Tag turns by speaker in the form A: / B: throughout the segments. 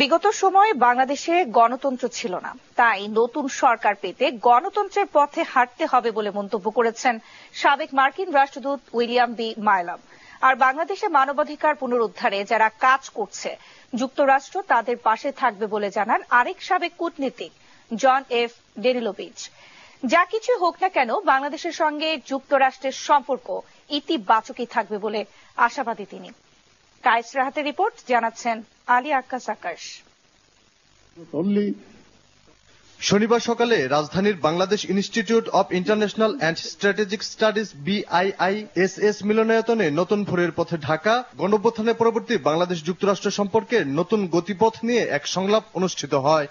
A: বিগত সময়ে বাংলাদেশে গণতন্ত্র ছিল না, তাই নতুন সরকার পেতে গণতন্ত্রের পথে হাঁটতে হবে বলে মন্তব্য করেছেন সাবেক মার্কিন রাষ্ট্রদূত উইলিয়াম বি মাইলাম। আর বাংলাদেশে মানবাধিকার পুনরুদ্ধারে যারা কাজ করছে যুক্তরাষ্ট্র তাদের পাশে থাকবে বলে জানান আরেক সাবেক কূটনীতিক জন এফ ডেনিলোভিচ। যা কিছু হোক না কেন বাংলাদেশের সঙ্গে যুক্তরাষ্ট্রের সম্পর্ক ইতিবাচকই থাকবে বলে আশাবাদী তিনি। কায়েস রাহাতের রিপোর্ট, জানাচ্ছেন আলী আক্কাস আকাশ।
B: শনিবার সকালে রাজধানীর Bangladesh institute of international and strategic studies BIISS মিলনায়তনে নতুন ভোরের পথে ঢাকা গণঅভ্যুত্থানে পরবর্তী বাংলাদেশ যুক্তরাষ্ট্র সম্পর্কে নতুন গতিপথ নিয়ে এক সংলাপ অনুষ্ঠিত হয়।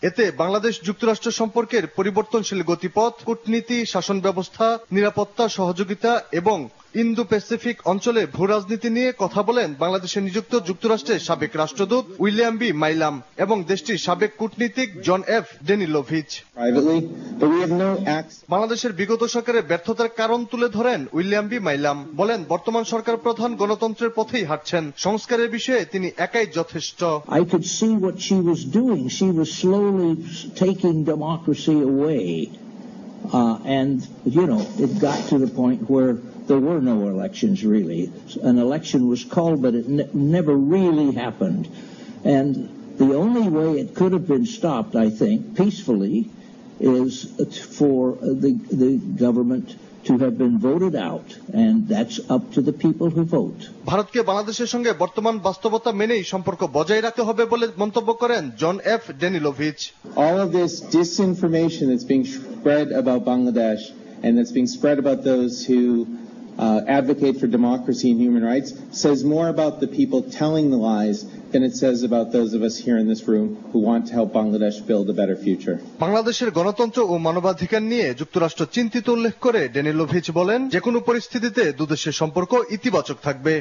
B: এতে বাংলাদেশ যুক্তরাষ্ট্র সম্পর্কের পরিবর্তনশীল গতিপথ, কূটনীতি, শাসন ব্যবস্থা, নিরাপত্তা, সহযোগিতা এবং ইন্দো প্যাসিফিক অঞ্চলে ভূ রাজনীতি নিয়ে কথা বলেন বাংলাদেশে নিযুক্ত যুক্তরাষ্ট্রের সাবেক রাষ্ট্রদূত উইলিয়াম বি মাইলাম এবং দেশটির সাবেক কূটনীতিক জন এফ ডেনিলোভিচ। বাংলাদেশের বিগত সরকারের ব্যর্থতার কারণ তুলে ধরেন উইলিয়াম বি মাইলাম। বলেন, বর্তমান সরকার প্রধান গণতন্ত্রের পথেই হাঁটছেন, সংস্কারের বিষয়ে তিনি একাই যথেষ্ট।
C: I could see what she was doing. She was slowly taking democracy away. And, it got to the point where there were no elections, really. An election was called, but it never really happened. And the only way it could have been stopped, I think, peacefully, is for the government to have been voted out, and that's up to the people who vote.
B: ভারতকে বাংলাদেশের সঙ্গে বর্তমান বাস্তবতা মেনেই সম্পর্ক বজায় রাখতে হবে বলে মন্তব্য করেন John F Danilovich.
D: All of this disinformation that's being spread about Bangladesh and that's being spread about those who advocate for democracy and human rights says more about the people telling the lies than it says about those of us here in this room who want to help Bangladesh build a better future.
B: বাংলাদেশের গণতন্ত্র ও মানবাধিকার নিয়ে যুক্তরাষ্ট্র চিন্তিত উল্লেখ করে ডেনিলোভিচ বলেন, যে কোনো পরিস্থিতিতে দুদেশের সম্পর্ক ইতিবাচক থাকবে।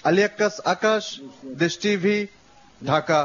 B: আলী আক্কাস আকাশ, দেশ টিভি, ঢাকা।